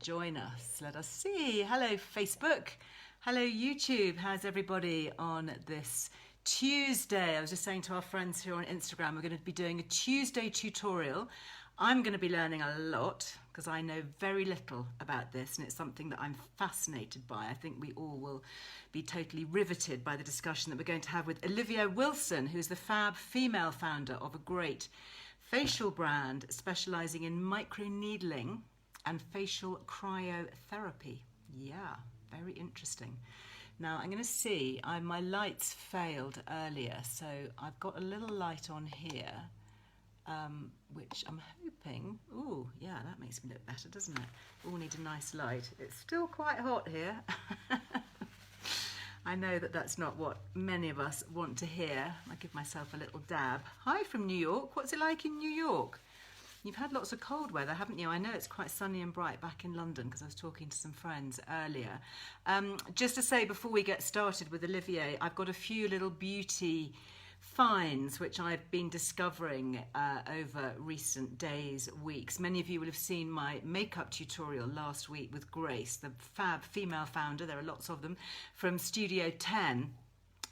Join us. Let us see. Hello, Facebook. Hello, YouTube. How's everybody on this Tuesday? I was just saying to our friends here on Instagram, we're going to be doing a Tuesday tutorial. I'm going to be learning a lot because I know very little about this, and it's something that I'm fascinated by. I think we all will be totally riveted by the discussion that we're going to have with Olivia Wilson, who's the fab female founder of a great facial brand specializing in microneedling and facial cryotherapy. Yeah, very interesting. Now I'm going to see, my lights failed earlier, so I've got a little light on here, which I'm hoping, ooh, yeah, that makes me look better, doesn't it? All need a nice light. It's still quite hot here. I know that that's not what many of us want to hear. I give myself a little dab. Hi from New York. What's it like in New York? You've had lots of cold weather, haven't you? I know it's quite sunny and bright back in London because I was talking to some friends earlier. Just to say before we get started with Olivier, I've got a few little beauty finds which I've been discovering over recent days, weeks. Many of you will have seen my makeup tutorial last week with Grace, the fab female founder, there are lots of them, from Studio 10.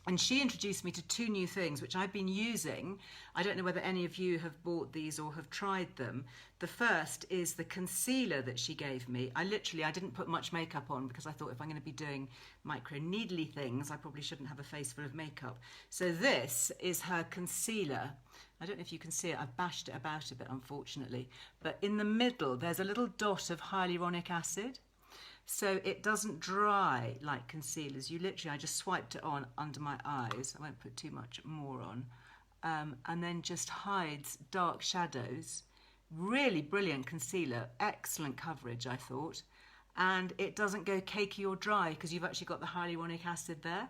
And she introduced me to two new things which I've been using. I don't know whether any of you have bought these or have tried them. The first is the concealer that she gave me. I didn't put much makeup on because I thought if I'm going to be doing microneedly things, I probably shouldn't have a face full of makeup. So this is her concealer. I don't know if you can see it. I've bashed it about a bit, unfortunately. But in the middle, there's a little dot of hyaluronic acid. So it doesn't dry like concealers. I just swiped it on under my eyes. I won't put too much more on. And then just hides dark shadows. Really brilliant concealer. Excellent coverage, I thought. And it doesn't go cakey or dry because you've actually got the hyaluronic acid there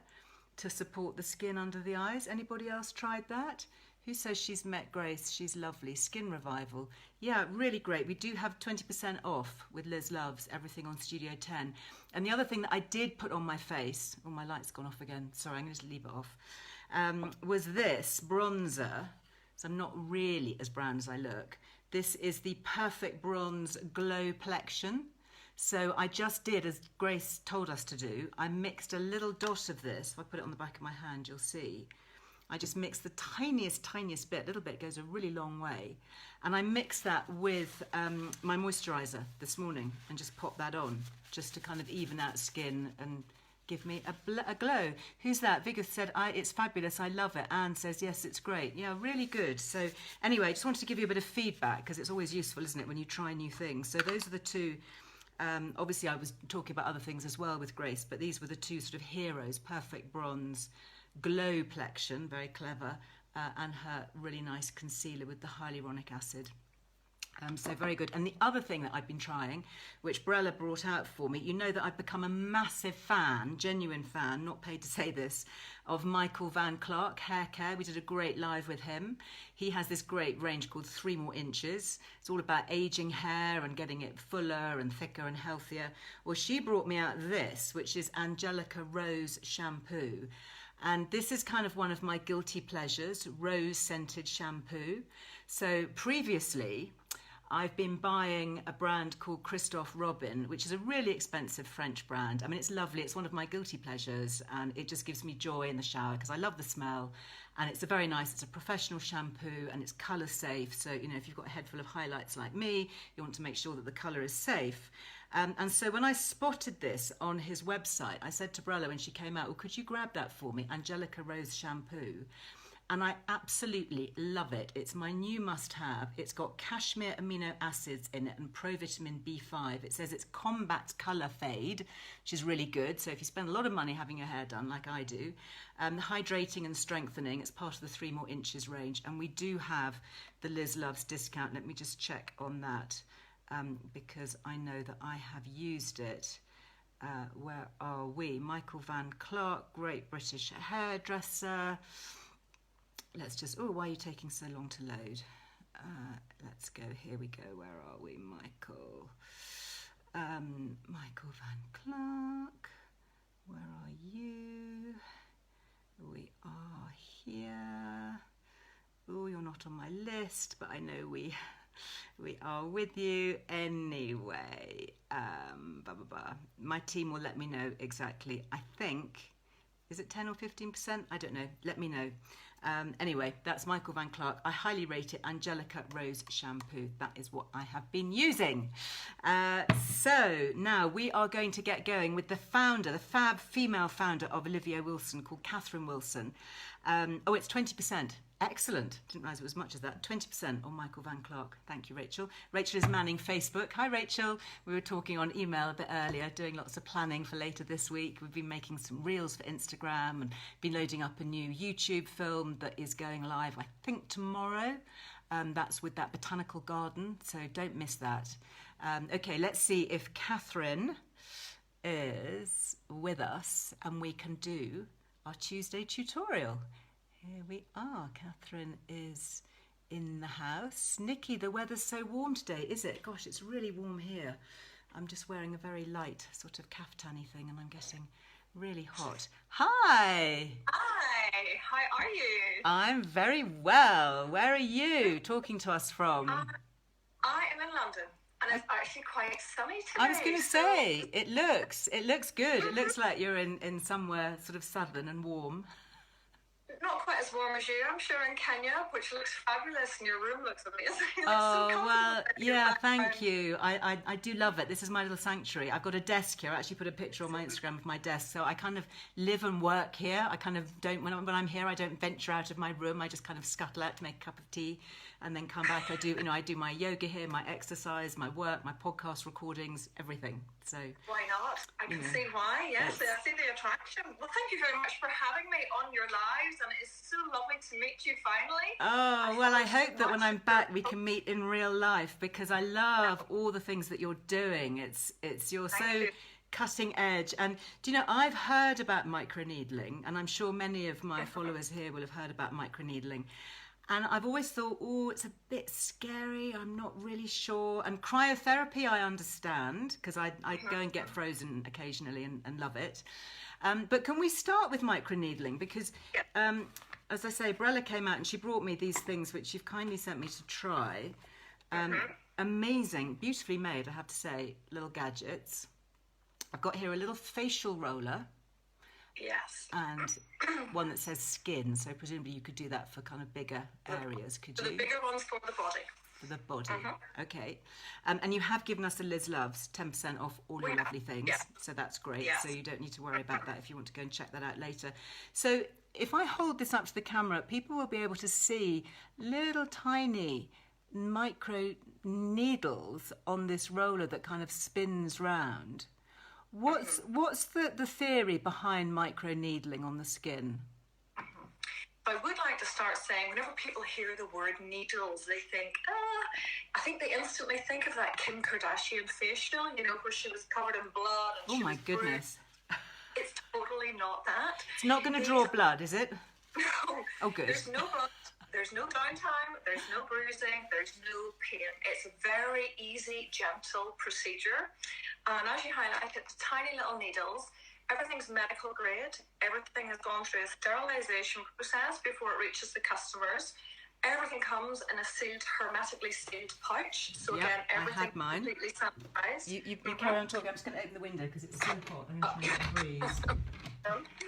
to support the skin under the eyes. Anybody else tried that? Who says she's met Grace? She's lovely. Skin Revival. Yeah, really great. We do have 20% off with Liz Loves, everything on Studio 10. And the other thing that I did put on my face, oh, my light's gone off again. Sorry, I'm going to just leave it off, was this bronzer. So I'm not really as brown as I look. This is the Perfect Bronze Glow Plexion. So I just did as Grace told us to do. I mixed a little dot of this. If I put it on the back of my hand, you'll see. I just mixed the tiniest bit, little bit goes a really long way. And I mixed that with my moisturiser this morning and just popped that on just to kind of even out skin and give me a glow. Who's that? Viggo said, it's fabulous, I love it. Anne says, yes, it's great. Yeah, really good. So anyway, I just wanted to give you a bit of feedback because it's always useful, isn't it, when you try new things. So those are the two. Obviously, I was talking about other things as well with Grace, but these were the two sort of heroes, Perfect Bronze Glow Plexion, very clever, and her really nice concealer with the hyaluronic acid. So very good. And the other thing that I've been trying, which Brella brought out for me, you know that I've become a massive fan, genuine fan, not paid to say this, of Michael Van Clark Hair Care. We did a great live with him. He has this great range called 3 More Inches. It's all about aging hair and getting it fuller and thicker and healthier. Well, she brought me out this, which is Angelica Rose Shampoo. And this is kind of one of my guilty pleasures, rose scented shampoo. So previously, I've been buying a brand called Christophe Robin, which is a really expensive French brand. I mean, it's lovely. It's one of my guilty pleasures, and it just gives me joy in the shower because I love the smell. And it's it's a professional shampoo, and it's colour safe. So, you know, if you've got a head full of highlights like me, you want to make sure that the colour is safe. And so when I spotted this on his website, I said to Brella when she came out, well, could you grab that for me, Angelica Rose Shampoo? And I absolutely love it. It's my new must-have. It's got cashmere amino acids in it and provitamin B5. It says it's combats colour fade, which is really good. So if you spend a lot of money having your hair done, like I do, hydrating and strengthening, it's part of the 3 More Inches range. And we do have the Liz Loves discount. Let me just check on that. Because I know that I have used it. Where are we? Michael Van Clark, great British hairdresser. Let's just, oh, why are you taking so long to load? Let's go, here we go. Where are we, Michael? Michael Van Clark, where are you? We are here. Oh, you're not on my list, but I know we are with you anyway. blah, blah, blah. My team will let me know exactly. I think, is it 10 or 15%? I don't know. Let me know. Anyway, that's Michael Van Clark. I highly rate it. Angelica Rose Shampoo. That is what I have been using. So now we are going to get going with the founder, the fab female founder of Olivia Wilson, called Catherine Wilson. Oh, it's 20%. Excellent. Didn't realise it was as much as that. 20% on Michael Van Clark. Thank you, Rachel. Rachel is manning Facebook. Hi, Rachel. We were talking on email a bit earlier, doing lots of planning for later this week. We've been making some reels for Instagram and been loading up a new YouTube film that is going live, I think, tomorrow. That's with that botanical garden, so don't miss that. Okay, let's see if Catherine is with us and we can do our Tuesday tutorial. Here we are. Catherine is in the house. Nikki, the weather's so warm today, is it? Gosh, it's really warm here. I'm just wearing a very light sort of kaftani thing and I'm getting really hot. Hi! Hi, how are you? I'm very well. Where are you talking to us from? I am in London and it's actually quite sunny today. I was going to say, it looks good. It looks like you're in somewhere sort of southern and warm. Not quite as warm as you, I'm sure, in Kenya, which looks fabulous, and your room looks amazing. Oh, so well, yeah, thank you. I do love it. This is my little sanctuary. I've got a desk here. I actually put a picture on my Instagram of my desk. So I kind of live and work here. I kind of don't, when I'm here, I don't venture out of my room. I just kind of scuttle out to make a cup of tea and then come back. I do my yoga here, my exercise, my work, my podcast recordings, everything. So why not? I can see why. Yes, I see the attraction. Well, thank you very much for having me on your lives, and it's so lovely to meet you finally. Oh, well, I hope that when I'm back we can meet in real life, because I love all the things that you're doing. You're so cutting edge. And do you know, I've heard about microneedling, and I'm sure many of my followers here will have heard about microneedling. And I've always thought, oh, it's a bit scary. I'm not really sure. And cryotherapy, I understand, because I go and get frozen occasionally and love it. But can we start with microneedling? Because, as I say, Brella came out and she brought me these things, which you've kindly sent me to try. Amazing, beautifully made, I have to say, little gadgets. I've got here a little facial roller. Yes. And one that says skin, so presumably you could do that for kind of bigger areas, could you? The bigger ones for the body. For the body, okay. And you have given us a Liz Loves 10% off all your lovely things, so that's great. So you don't need to worry about that if you want to go and check that out later. So if I hold this up to the camera, people will be able to see little tiny micro needles on this roller that kind of spins round. What's the theory behind microneedling on the skin? I would like to start saying, whenever people hear the word needles, they think, I think they instantly think of that Kim Kardashian facial, you know, where she was covered in blood. And oh my goodness. It's totally not that. It's not going to draw blood, is it? No. Oh, good. There's no blood. There's no downtime, there's no bruising, there's no pain. It's a very easy, gentle procedure. And as you highlighted, tiny little needles. Everything's medical grade. Everything has gone through a sterilisation process before it reaches the customers. Everything comes in a sealed, hermetically sealed pouch. So again, everything completely sanitized. You carry on talking. I'm just going to open the window because it's so hot. I'm just trying to breeze. Hopefully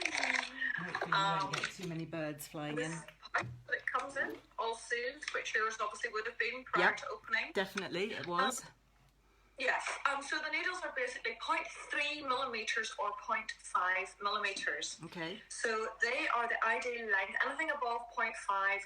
we won't get too many birds flying in. It comes in, all sealed, which yours obviously would have been prior to opening. Definitely, it was. Yes, so the needles are basically 0.3 millimetres or 0.5 millimetres. Okay. So they are the ideal length. Anything above 0.5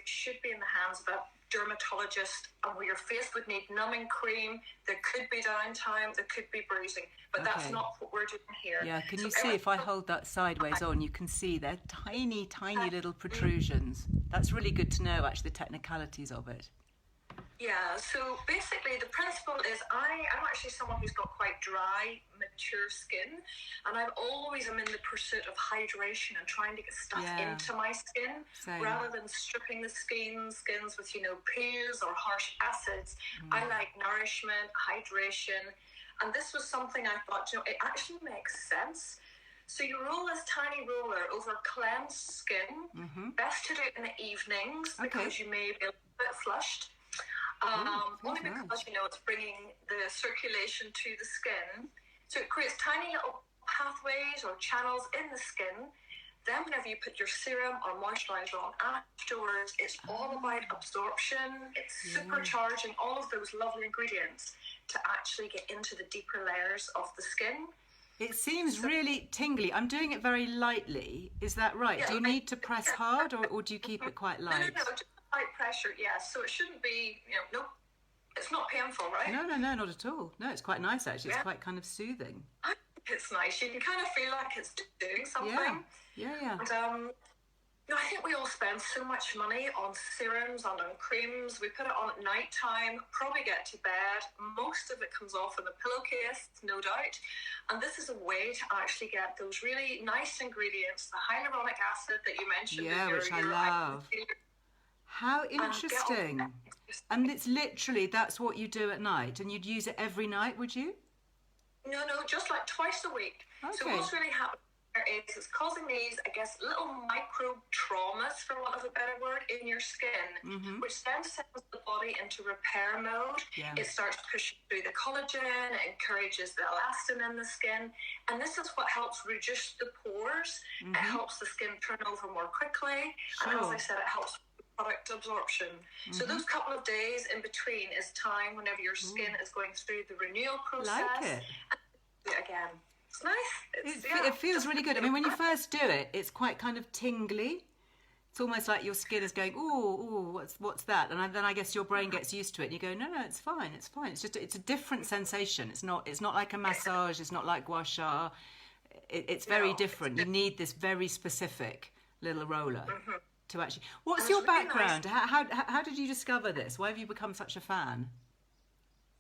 should be in the hands of a dermatologist, and where your face would need numbing cream. There could be downtime, there could be bruising, but that's not what we're doing here. Yeah, can you see, if I hold that sideways on, you can see they're tiny, tiny little protrusions. That's really good to know, actually, the technicalities of it. Yeah, so basically the principle is I'm actually someone who's got quite dry, mature skin, and I'm always in the pursuit of hydration and trying to get stuff into my skin rather than stripping the skins with, you know, peels or harsh acids. I like nourishment, hydration, and this was something I thought, you know, it actually makes sense. So you roll this tiny roller over cleansed skin. Best to do it in the evenings because you may be a little bit flushed. Only because, you know, it's bringing the circulation to the skin. So it creates tiny little pathways or channels in the skin. Then whenever you put your serum or moisturizer on afterwards, it's all about absorption. It's supercharging all of those lovely ingredients to actually get into the deeper layers of the skin. It seems really tingly. I'm doing it very lightly. Is that right? Do you need to press hard, or do you keep it quite light? No, just light pressure, yes. So it shouldn't be, no, it's not painful, right? No, not at all. No, it's quite nice, actually. It's quite kind of soothing. I think it's nice. You can kind of feel like it's doing something. Yeah. And, I think we all spend so much money on serums and on creams. We put it on at night time, probably get to bed. Most of it comes off in the pillowcase, no doubt. And this is a way to actually get those really nice ingredients, the hyaluronic acid that you mentioned. Yeah, which I love. How interesting. And it's literally, that's what you do at night, and you'd use it every night, would you? No, just like twice a week. Okay. So what's really happening is it's causing these, I guess, little micro traumas, for want of a better word, in your skin, which then sends the body into repair mode. It starts pushing through the collagen, it encourages the elastin in the skin, and this is what helps reduce the pores. It helps the skin turn over more quickly, and as I said, it helps product absorption. So those couple of days in between is time whenever your skin is going through the renewal process. Like it. And do it again. It's nice. It feels really good. I mean, when you first do it, it's quite kind of tingly. It's almost like your skin is going, ooh, what's that? And then I guess your brain gets used to it. And you go, no, it's fine. It's just it's a different sensation. It's not like a massage. It's not like gua sha. It's very different. You need this very specific little roller to actually. What's your background? Really nice. How did you discover this? Why have you become such a fan?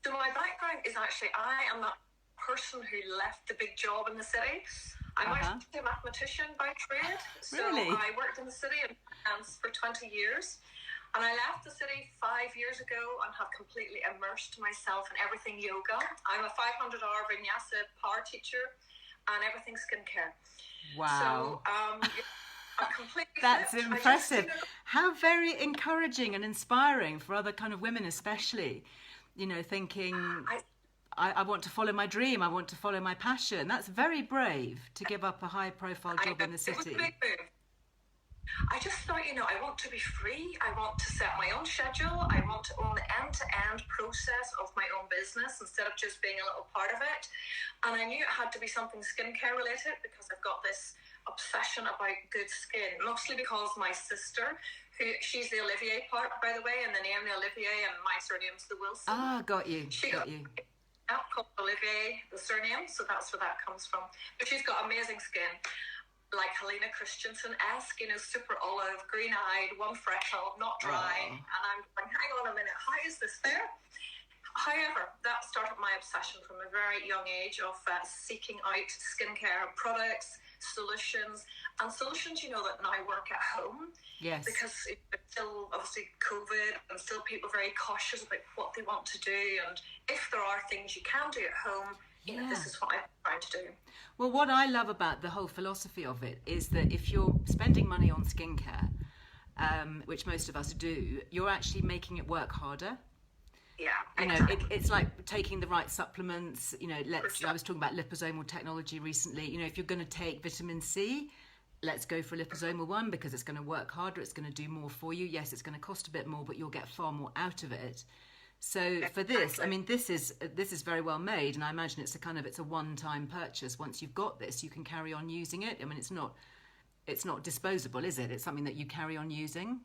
So my background is actually I am that person who left the big job in the city. I'm actually a mathematician by trade. So really? I worked in the city in finance for 20 years. And I left the city 5 years ago and have completely immersed myself in everything yoga. I'm a 500-hour vinyasa power teacher and everything skincare. Wow. So I'm completely That's impressive. How very encouraging and inspiring for other kind of women, especially, thinking... I want to follow my dream. I want to follow my passion. That's very brave to give up a high-profile job in the city. I just thought, I want to be free. I want to set my own schedule. I want to own the end-to-end process of my own business instead of just being a little part of it. And I knew it had to be something skincare related because I've got this obsession about good skin, mostly because my sister, she's the Olivier part, by the way, and the name the Olivier, and my surname's the Wilson. Ah, got you. Called Olivier, the surname, so that's where that comes from. But she's got amazing skin, like Helena Christensen-esque, super olive, green-eyed, one freckle, not dry. And I'm going, hang on a minute, how is this fair? However, that started my obsession from a very young age of seeking out skincare products, solutions that now work at home. Yes. Because it's still obviously COVID and still people very cautious about what they want to do, and if there are things you can do at home, this is what I'm trying to do. Well, what I love about the whole philosophy of it is that if you're spending money on skincare, which most of us do, you're actually making it work harder. Yeah, exactly. It's like taking the right supplements. I was talking about liposomal technology recently. If you're going to take vitamin C, let's go for a liposomal one because it's going to work harder. It's going to do more for you. Yes, it's going to cost a bit more, but you'll get far more out of it. So for this, I mean, this is very well made, and I imagine it's a one-time purchase. Once you've got this, you can carry on using it. I mean, it's not disposable, is it? It's something that you carry on using.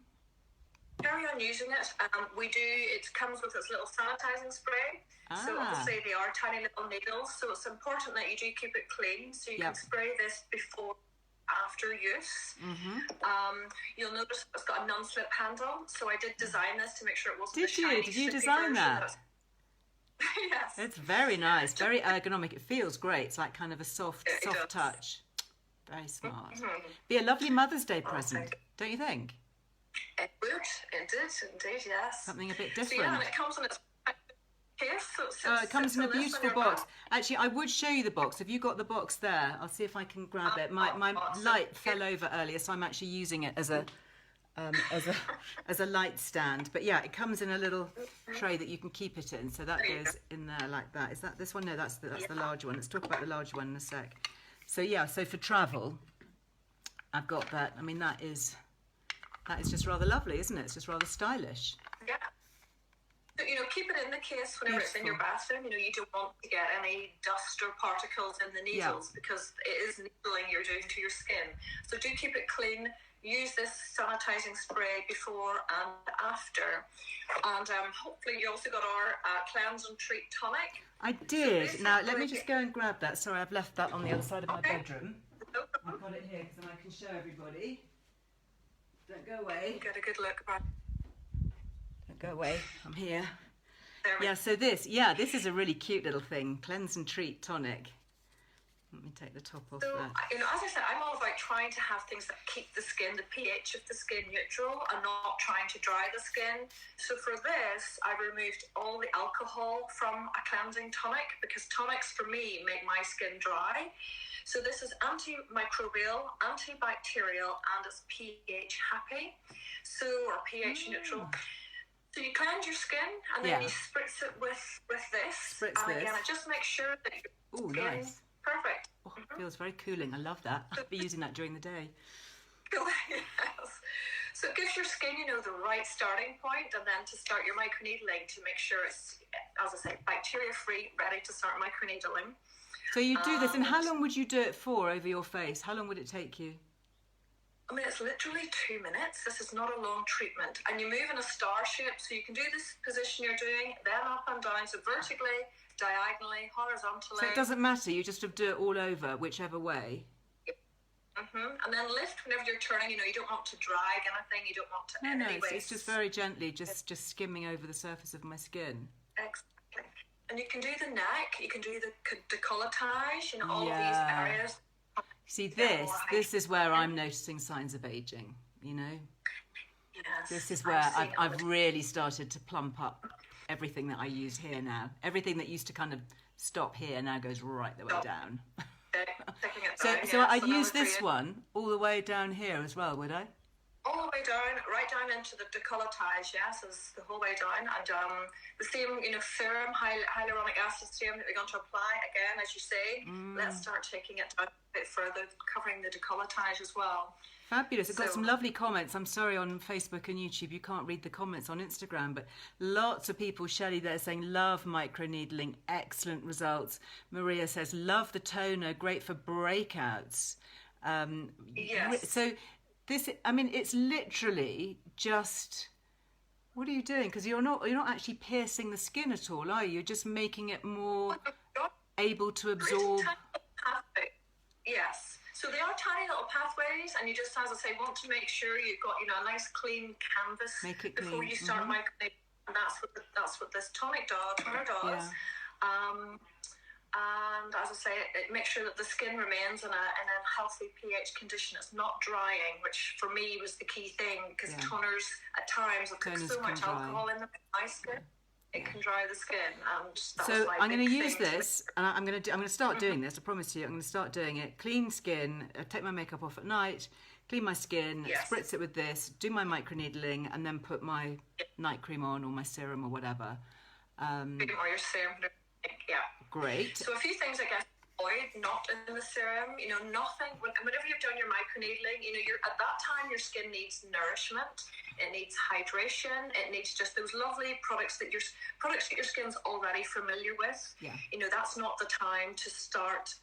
Carry on using it. It comes with this little sanitizing spray. So obviously they are tiny little needles. So it's important that you do keep it clean. So you can spray this before, after use. You'll notice it's got a non-slip handle. So I did design this to make sure it wasn't Did you design that? Yes. It's very nice, very ergonomic. It feels great. It's like kind of a soft touch. Very smart. Be a lovely Mother's Day present, don't you think? It would, indeed, yes. Something a bit different. So, and it comes in its case. It comes in a beautiful box. Actually, I would show you the box. Have you got the box there? I'll see if I can grab it. My light fell over earlier, so I'm actually using it as as a light stand. But yeah, it comes in a little tray that you can keep it in, so that goes in there like that. Is that this one? No, that's the larger one. Let's talk about the larger one in a sec. So yeah, so for travel, I've got that. I mean, that is just rather lovely, isn't it? It's just rather stylish. Yeah. So, keep it in the case whenever it's in your bathroom. You don't want to get any dust or particles in the needles because it is needling you're doing to your skin. So do keep it clean. Use this sanitizing spray before and after. And hopefully you also got our Cleanse and Treat Tonic. I did. So now, let me just go and grab that. Sorry, I've left that on the other side of my bedroom. I've got it here because then I can show everybody. Don't go away. Get a good look. Don't go away. I'm here. Yeah, so this is a really cute little thing. Cleanse and Treat Tonic. Let me take the top off that. As I said, I'm all about trying to have things that keep the skin, the pH of the skin neutral and not trying to dry the skin. So for this, I removed all the alcohol from a cleansing tonic because tonics for me make my skin dry. So this is antimicrobial, antibacterial, and it's pH happy, or pH neutral. So you cleanse your skin and then you spritz it with this. Again, I just make sure that your skin nice. Perfect. Oh, it feels very cooling. I love that. I'll be using that during the day. Yes. So it gives your skin, the right starting point, and then to start your microneedling to make sure it's, as I say, bacteria-free, ready to start microneedling. So you do this, and how long would you do it for over your face? How long would it take you? I mean, it's literally 2 minutes. This is not a long treatment. And you move in a star shape, so you can do this position you're doing, then up and down, so vertically, diagonally, horizontally. So it doesn't matter, you just have to do it all over, whichever way. And then lift whenever you're turning. You don't want to drag anything. You don't want to. No, it's just very gently, just skimming over the surface of my skin. Exactly. And you can do the neck. You can do the décolletage. All of these areas. See, this is where I'm noticing signs of aging. Yes. This is where I've really started to plump up everything that I use here now. Everything that used to kind of stop here now goes right the way down. So I'd use this one all the way down here as well, would I? All the way down, right down into the décolletage, yes, is the whole way down. And the same, serum, hyaluronic acid serum that we're going to apply, again, as you say, let's start taking it down a bit further, covering the décolletage as well. Fabulous. I've got some lovely comments. I'm sorry, on Facebook and YouTube you can't read the comments on Instagram, but lots of people. Shelley there saying, love microneedling, excellent results. Maria says, love the toner, great for breakouts. Yes. So this, I mean, it's literally just, what are you doing? Because you're not actually piercing the skin at all, are you? You're just making it more able to absorb. Yes. So they are tiny little pathways, and you just, as I say, want to make sure you've got a nice clean canvas before you start microneedling. And that's what this toner does. Yeah. And as I say, it makes sure that the skin remains in a healthy pH condition. It's not drying, which for me was the key thing, because toners at times have got so much alcohol in my skin. It can dry the skin, and so I'm going to use this, and I'm going to start doing this. I promise you, I'm going to start doing it. Clean skin. Take my makeup off at night. Clean my skin. Spritz it with this. Do my microneedling, and then put my night cream on, or my serum, or whatever. Or your serum. Yeah. Great. So a few things, I guess. Not in the serum, nothing. Whenever you've done your microneedling, you're at that time your skin needs nourishment, it needs hydration, it needs just those lovely products that your skin's already familiar with. Yeah. That's not the time to start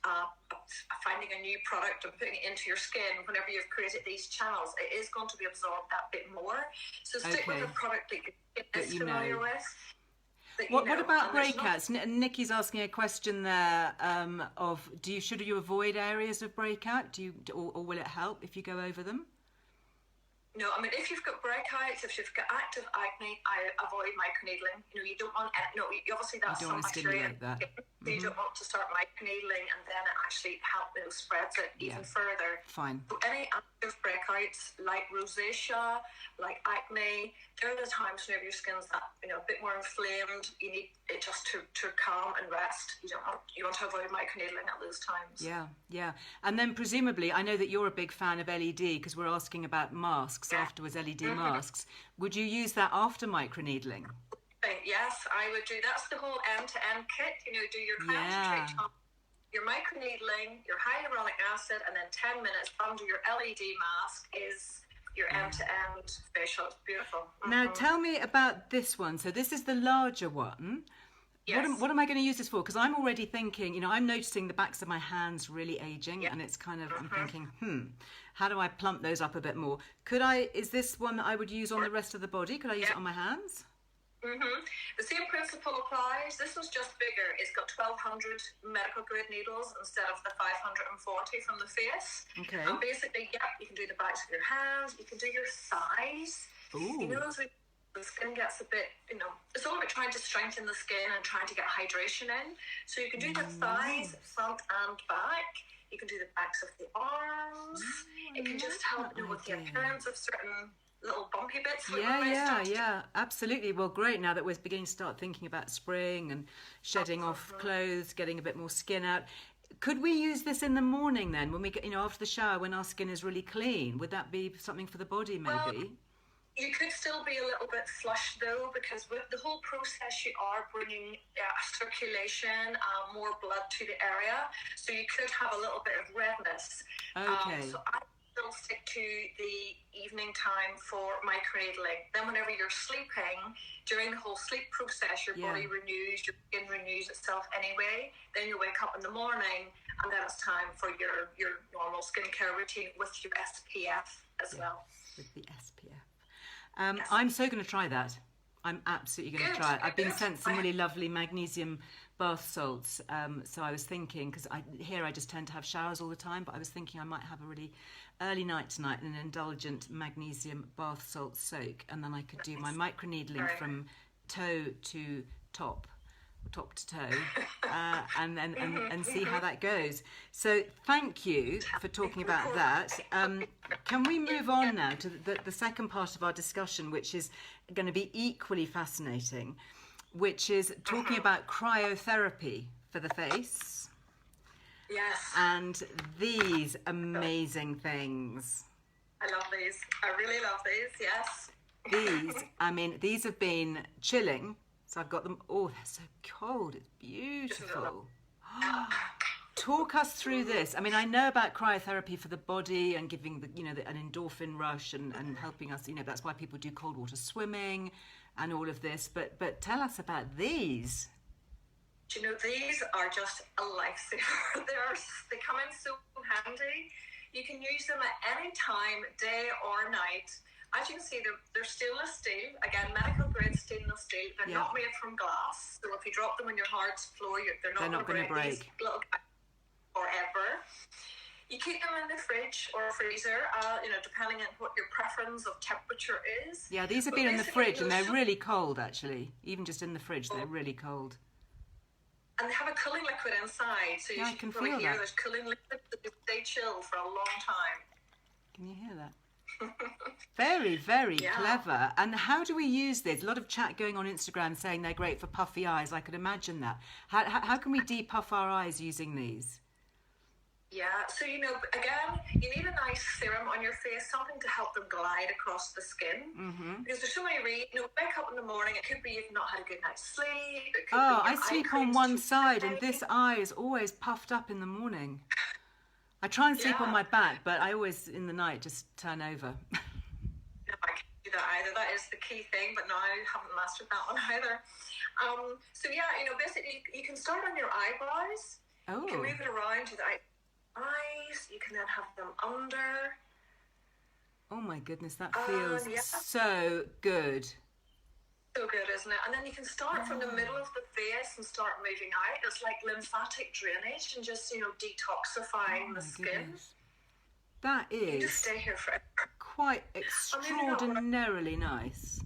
finding a new product and putting it into your skin. Whenever you've created these channels, it is going to be absorbed that bit more. So stick with a product that your skin is familiar with. What about breakouts? Nikki's asking a question there of should you avoid areas of breakout? Or will it help if you go over them? No, I mean, if you've got breakouts, if you've got active acne, I avoid microneedling. You don't want, obviously that's you don't want to stimulate that. So you don't want to start microneedling and then it actually spreads it even further. Fine. So any active breakouts like rosacea, like acne, they're the times whenever your skin's a bit more inflamed, you need it just to calm and rest. You want to avoid microneedling at those times. Yeah. And then presumably, I know that you're a big fan of LED because we're asking about masks afterwards, LED masks. Would you use that after microneedling? Yes, I would do. That's the whole end-to-end kit. Do your concentrate on your microneedling, your hyaluronic acid, and then 10 minutes under your LED mask is your end-to-end facial. It's beautiful. Now, tell me about this one. So this is the larger one. Yes. What am I going to use this for? Because I'm already thinking, I'm noticing the backs of my hands really aging, and it's kind of, I'm thinking, how do I plump those up a bit more? Is this one that I would use on the rest of the body? Could I use it on my hands? The same principle applies. This one's just bigger. It's got 1,200 medical grade needles instead of the 540 from the face. Okay. And basically, you can do the backs of your hands. You can do your thighs. Ooh. The skin gets a bit, it's all about trying to strengthen the skin and trying to get hydration in. So you can do the thighs, front and back. You can do the backs of the arms. It can just help with the appearance of certain little bumpy bits. Yeah, absolutely. Well, great. Now that we're beginning to start thinking about spring and shedding off clothes, getting a bit more skin out, could we use this in the morning then, when we get, after the shower, when our skin is really clean? Would that be something for the body, maybe? Well, you could still be a little bit flushed though, because with the whole process, you are bringing circulation, more blood to the area, so you could have a little bit of redness. Okay. So I still stick to the evening time for microneedling. Then whenever you're sleeping, during the whole sleep process, your body renews, your skin renews itself anyway. Then you wake up in the morning and then it's time for your normal skincare routine with your SPF as well. With the SPF. I'm so going to try that. I'm absolutely going to try it. I've been sent some really lovely magnesium bath salts. So I was thinking, because I just tend to have showers all the time, but I was thinking I might have a really early night tonight and an indulgent magnesium bath salt soak, and then I could do my microneedling from toe to top to toe, and see how that goes. So thank you for talking about that. Can we move on now to the second part of our discussion, which is going to be equally fascinating, which is talking about cryotherapy for the face. Yes. And these amazing things. I love these. I really love these, yes. These have been chilling. So I've got them. Oh, they're so cold. It's beautiful. Talk us through this. I know about cryotherapy for the body and giving an endorphin rush and helping us. That's why people do cold water swimming and all of this. But tell us about these. These are just a lifesaver. They come in so handy. You can use them at any time, day or night. As you can see, they're stainless steel. Again, medical grade stainless steel. They're not made from glass. So if you drop them on your hard floor, they're not going to break. These little guys forever. You keep them in the fridge or freezer, depending on what your preference of temperature is. Yeah, these have been in the fridge and they're really cold, actually. Even just in the fridge, they're really cold. And they have a cooling liquid inside, so you can probably hear there's cooling liquid that stay chill for a long time. Can you hear that? Very, very clever. And how do we use this? A lot of chat going on Instagram saying they're great for puffy eyes. I could imagine that. How can we depuff our eyes using these? Yeah, so again, you need a nice serum on your face, something to help them glide across the skin. Because there's so many reasons. Wake up in the morning, it could be you've not had a good night's sleep. It could be I sleep on one side, and this eye is always puffed up in the morning. I try and sleep on my back, but I always, in the night, just turn over. No, I can't do that either. That is the key thing, but no, I haven't mastered that one either. Basically, you can start on your eyebrows. Oh. You can move it around to the eyes. You can then have them under. Oh my goodness, that feels so good. So good, isn't it? And then you can start from the middle of the face and start moving out. It's like lymphatic drainage and just, detoxifying the skin. Goodness. That is you just stay here forever. Quite extraordinarily nice.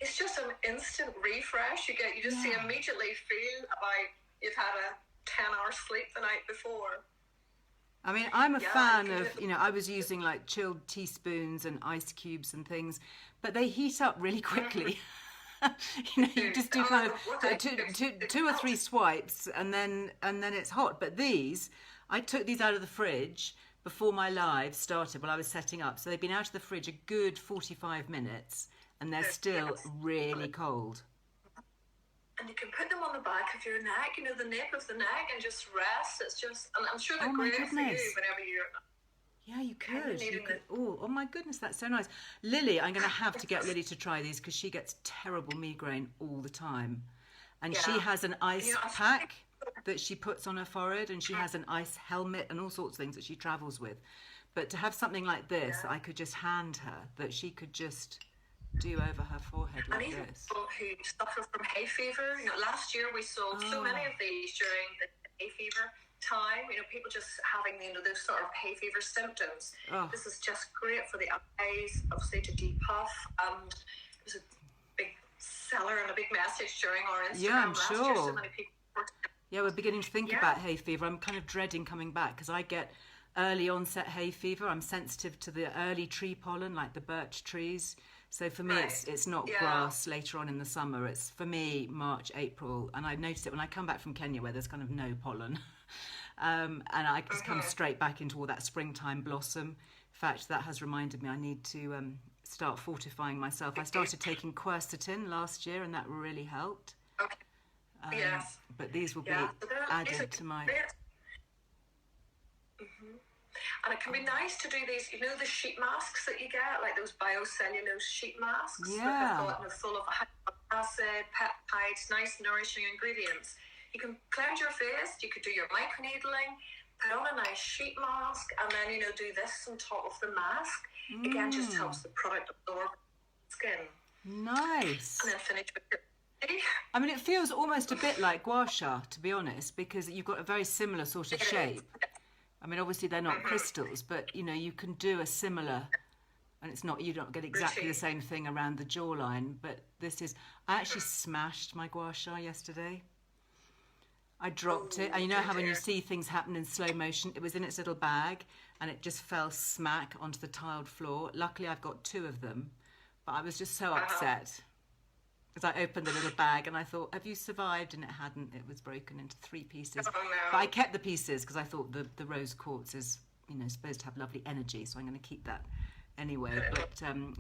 It's just an instant refresh. You just immediately feel about you've had a 10-hour sleep the night before. I mean, I'm a fan of, I was using like chilled teaspoons and ice cubes and things, but they heat up really quickly. You just do kind of two or three swipes and then it's hot. But I took these out of the fridge before my live started, while I was setting up. So they've been out of the fridge a good 45 minutes and they're still really cold. And you can put them on the back of your neck, the nape of the neck, and just rest. It's just, and I'm sure they're great for you whenever you're... Yeah, you could. Oh my goodness, that's so nice. Lily, I'm going to have to get Lily to try these because she gets terrible migraine all the time. And she has an ice pack that she puts on her forehead, and she has an ice helmet and all sorts of things that she travels with. But to have something like this that I could just hand her, that she could just do over her forehead like this. And even this. people who suffer from hay fever, last year we sold so many of these during the hay fever time, people just having those sort of hay fever symptoms. This is just great for the eyes, obviously to depuff, and it was a big seller and a big message during our Instagram last year. So many people we're beginning to think about hay fever. I'm kind of dreading coming back because I get early onset hay fever. I'm sensitive to the early tree pollen, like the birch trees. So for me, it's not grass later on in the summer. It's, for me, March, April. And I noticed it when I come back from Kenya where there's kind of no pollen. And I just come straight back into all that springtime blossom. In fact, that has reminded me I need to start fortifying myself. I started taking quercetin last year and that really helped. But these will be added to my... And it can be nice to do these, the sheet masks that you get, like those biocellulose sheet masks that have got full of acid, peptides, nice nourishing ingredients. You can cleanse your face, you could do your microneedling, put on a nice sheet mask, and then, do this on top of the mask. Again, just helps the product absorb skin. Nice. And then finish with your... I mean, it feels almost a bit like gua sha, to be honest, because you've got a very similar sort of shape. I mean, obviously they're not crystals, but you can do a similar, and you don't get exactly the same thing around the jawline. But this is, I actually smashed my gua sha yesterday. I dropped it, and you know how when you see things happen in slow motion, it was in its little bag, and it just fell smack onto the tiled floor. Luckily, I've got 2 of them, but I was just so upset. Because I opened the little bag and I thought, have you survived? And it hadn't. It was broken into 3 pieces. But I kept the pieces because I thought the rose quartz is, supposed to have lovely energy. So I'm going to keep that anyway.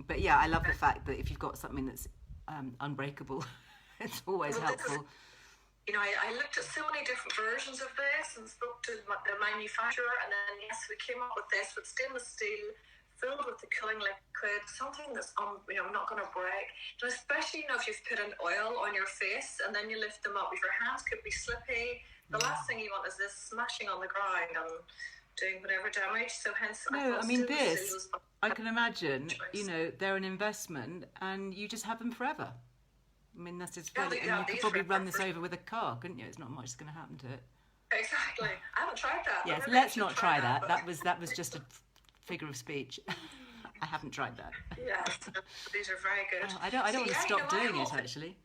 But yeah, I love the fact that if you've got something that's unbreakable, it's always helpful. I looked at so many different versions of this and spoke to the manufacturer. And then, yes, we came up with this with stainless steel, filled with the cooling liquid, something that's not going to break. And especially if you've put an oil on your face and then you lift them up, if your hands could be slippy, the last thing you want is this smashing on the ground and doing whatever damage. So hence, I can imagine, they're an investment and you just have them forever. I mean, that's just and you could probably run this over with a car, couldn't you? It's not much that's going to happen to it. Exactly. I haven't tried that. Yes, let's not try that. That was just a figure of speech. I haven't tried that. Yes, these are very good. I don't want to stop doing it, actually.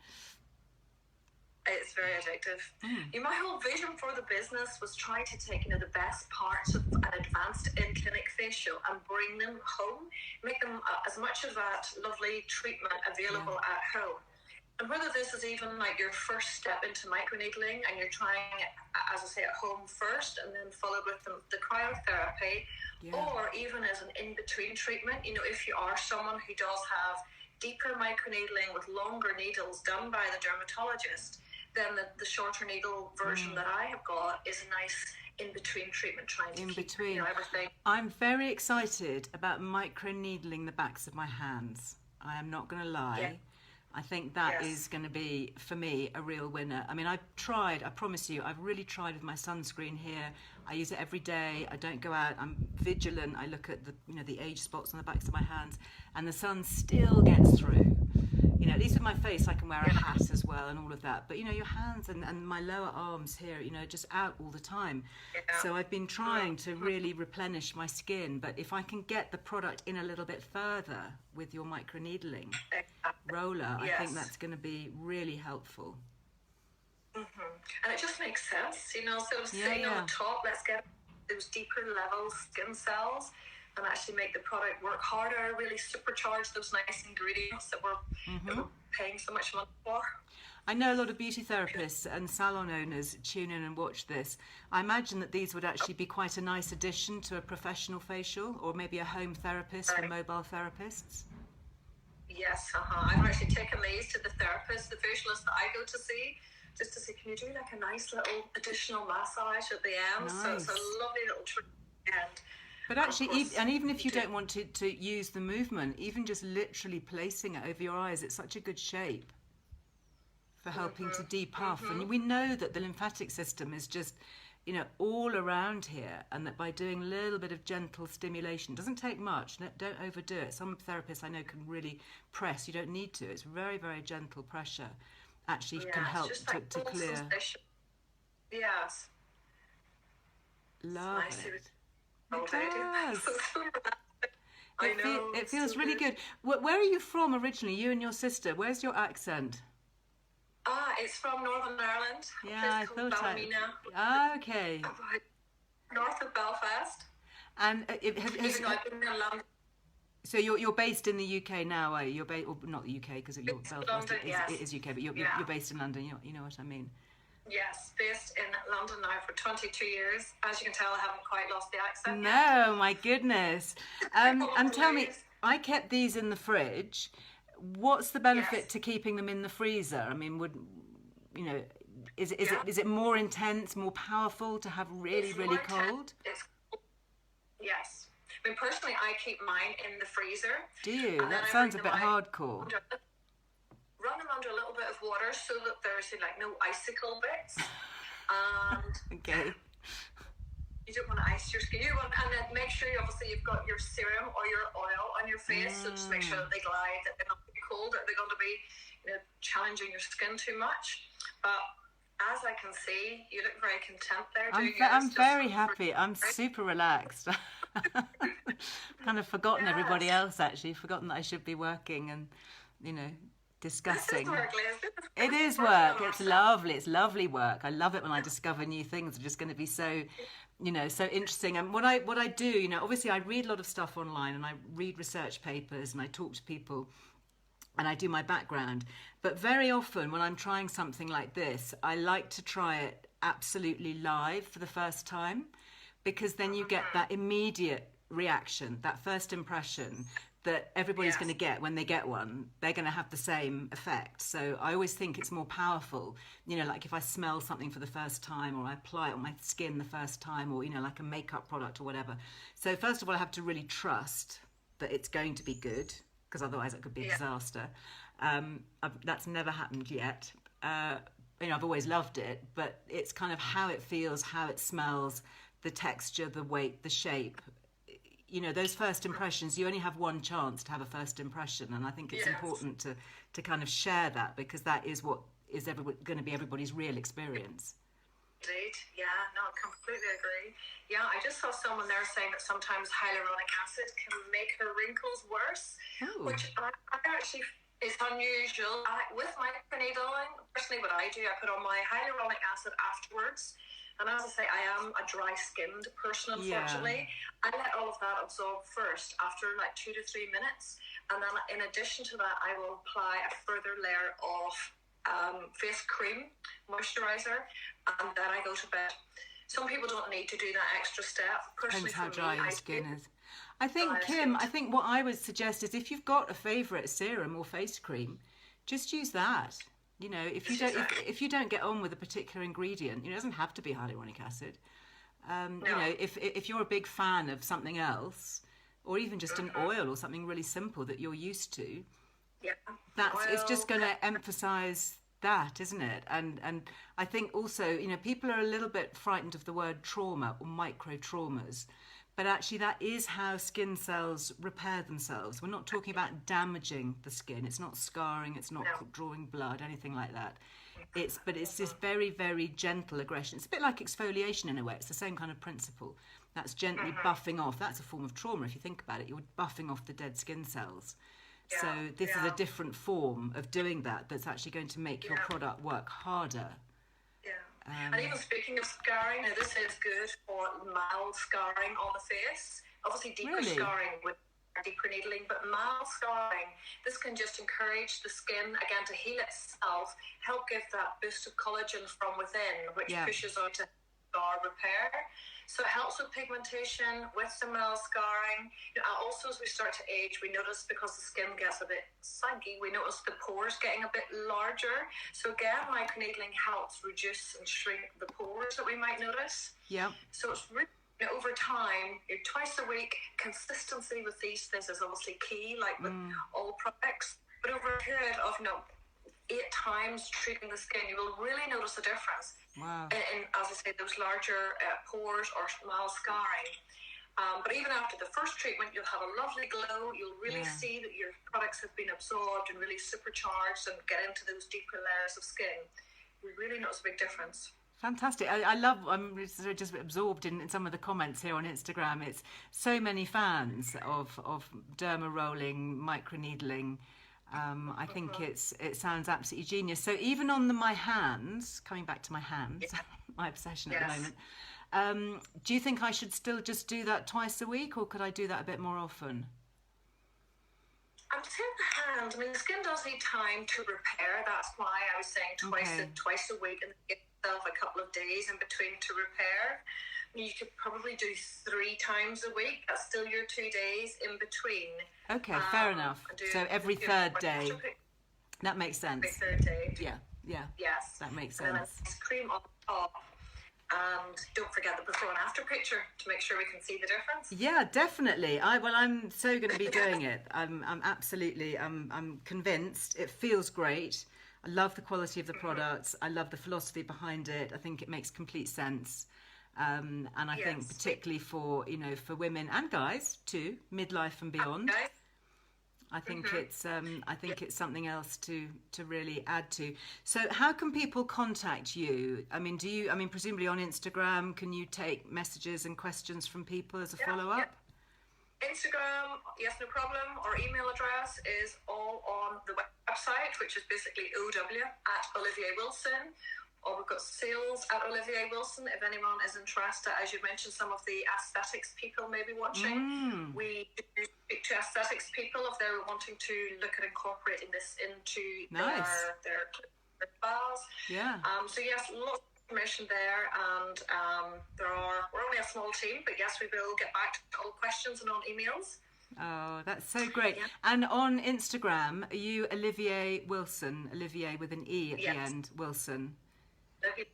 It's very addictive. My whole vision for the business was trying to take the best parts of an advanced in-clinic facial and bring them home, make them as much of that lovely treatment available at home. And whether this is even like your first step into microneedling and you're trying it, as I say, at home first and then followed with the cryotherapy, or even as an in-between treatment, if you are someone who does have deeper microneedling with longer needles done by the dermatologist, then the shorter needle version that I have got is a nice in-between treatment, trying to keep everything. I'm very excited about microneedling the backs of my hands. I am not going to lie. Yeah. I think that is going to be, for me, a real winner. I mean, I've tried, I promise you, I've really tried with my sunscreen here. I use it every day. I don't go out. I'm vigilant. I look at the age spots on the backs of my hands, and the sun still gets through. At least with my face, I can wear a hat as well and all of that. But, your hands and my lower arms here, just out all the time. Yeah. So I've been trying to really replenish my skin. But if I can get the product in a little bit further with your microneedling roller, I think that's going to be really helpful. And it just makes sense, you know, so sitting on the top, let's get those deeper level skin cells and actually make the product work harder, really supercharge those nice ingredients that we're paying so much money for. I know a lot of beauty therapists and salon owners tune in and watch this. I imagine that these would actually be quite a nice addition to a professional facial, or maybe a home therapist for mobile therapists. Yes, I've actually taken these to the therapist, the facialist that I go to see, just to say, can you do like a nice little additional massage at the end? Nice. So it's a lovely little treat at the end. But actually, even if you don't want to use the movement, even just literally placing it over your eyes, it's such a good shape for helping to depuff. And we know that the lymphatic system is just, you know, all around here, and that by doing a little bit of gentle stimulation, doesn't take much, don't overdo it. Some therapists I know can really press. You don't need to. It's very, very gentle pressure actually can help to clear. Yes. Love nice. it. It does. I know. It feels really good. Where are you from originally, you and your sister? Where's your accent? It's from Northern Ireland. Yeah, I thought okay. North of Belfast. And so you're based in the UK now, are you? You're not the UK because you're Belfast. London, it is UK, but you're based in London. You know what I mean? Yes, based in London now for 22 years. As you can tell, I haven't quite lost the accent. No, my goodness. And tell me, I kept these in the fridge. What's the benefit to keeping them in the freezer? I mean, is it more intense, more powerful to have really cold? Yes. I mean, personally, I keep mine in the freezer. Do you? That sounds a bit hardcore. Run them under a little bit of water so that there's like no icicle bits. And okay. You don't want to ice your skin. And then make sure you've got your serum or your oil on your face. So just make sure that they glide, that they're not too cold, that they're going to be challenging your skin too much. But as I can see, you look very content there. I'm very happy. I'm super relaxed. Kind of forgotten everybody else, actually. Forgotten that I should be working and, discussing. This is work, Liz. It is work. It's lovely. It's lovely work. I love it when I discover new things that are just going to be so, so interesting. And what I do, obviously I read a lot of stuff online and I read research papers and I talk to people and I do my background. But very often when I'm trying something like this, I like to try it absolutely live for the first time, because then you get that immediate reaction, that first impression that everybody's going to get when they get one. They're going to have the same effect. So I always think it's more powerful, like if I smell something for the first time, or I apply it on my skin the first time, or, like a makeup product or whatever. So first of all, I have to really trust that it's going to be good, because otherwise it could be a disaster. That's never happened yet. I've always loved it, but it's kind of how it feels, how it smells, the texture, the weight, the shape. Those first impressions, you only have one chance to have a first impression, and I think it's important to kind of share that, because that is what is going to be everybody's real experience. Indeed, I completely agree. Yeah, I just saw someone there saying that sometimes hyaluronic acid can make her wrinkles worse, which I actually is unusual. With microneedling, personally what I do, I put on my hyaluronic acid afterwards. And as I say, I am a dry-skinned person, unfortunately. I let all of that absorb first after like 2 to 3 minutes. And then in addition to that, I will apply a further layer of face cream, moisturizer, and then I go to bed. Some people don't need to do that extra step. Personally, depends how dry your skin is. I think, Kim, what I would suggest is if you've got a favourite serum or face cream, just use that. If you don't get on with a particular ingredient, it doesn't have to be hyaluronic acid. If you're a big fan of something else, or even just an oil or something really simple that you're used to, it's just going to emphasise that, isn't it? And I think also, people are a little bit frightened of the word trauma or micro traumas. But actually, that is how skin cells repair themselves. We're not talking about damaging the skin. It's not scarring. It's not drawing blood, anything like that. It's this very, very gentle aggression. It's a bit like exfoliation in a way. It's the same kind of principle. That's gently buffing off. That's a form of trauma. If you think about it, you're buffing off the dead skin cells. So this is a different form of doing that that's actually going to make your product work harder. And even speaking of scarring, now this is good for mild scarring on the face. Obviously, deeper scarring with deeper needling, but mild scarring, this can just encourage the skin again to heal itself, help give that boost of collagen from within, which pushes out to scar repair. So it helps with pigmentation, with the mild scarring. Also, as we start to age, we notice, because the skin gets a bit saggy, we notice the pores getting a bit larger. So again, microneedling helps reduce and shrink the pores that we might notice. Yeah. So it's really, over time, twice a week, consistency with these things is obviously key, like with all products. But over a period of 8 times treating the skin, you will really notice a difference. Wow. In, as I say, those larger pores or mild scarring. But even after the first treatment, you'll have a lovely glow. You'll really see that your products have been absorbed and really supercharged and get into those deeper layers of skin. We really notice a big difference. Fantastic. I love, I'm just absorbed in some of the comments here on Instagram. It's so many fans of derma rolling, microneedling. I think it sounds absolutely genius. So even on my hands, coming back to my hands, my obsession at the moment, do you think I should still just do that twice a week, or could I do that a bit more often? I'm saying the hand. I mean, the skin does need time to repair. That's why I was saying twice a week, and give yourself a couple of days in between to repair. You could probably do 3 times a week. That's still your 2 days in between. Okay, fair enough. So every third day. That makes sense. Every third day. Yeah. Yes. That makes sense. And then cream on top. And don't forget the before and after picture to make sure we can see the difference. Yeah, definitely. I'm so going to be doing it. I'm absolutely. I'm convinced. It feels great. I love the quality of the products. I love the philosophy behind it. I think it makes complete sense. And I think particularly for women and guys too, midlife and beyond. Okay. I think it's something else to really add to. So how can people contact you? I mean, presumably on Instagram, can you take messages and questions from people as a follow-up? Yeah. Instagram, yes, no problem. Our email address is all on the website, which is basically ow@olivier.wilson. Or we've got sales at Olivier Wilson, if anyone is interested. As you mentioned, some of the aesthetics people may be watching. We do speak to aesthetics people if they're wanting to look at incorporating this into their files. Yeah. So yes, lots of information there, and we're only a small team, but yes, we will get back to all questions and on emails. Oh, that's so great. Yeah. And on Instagram, are you Olivier Wilson? Olivier with an E at the end, Wilson. At the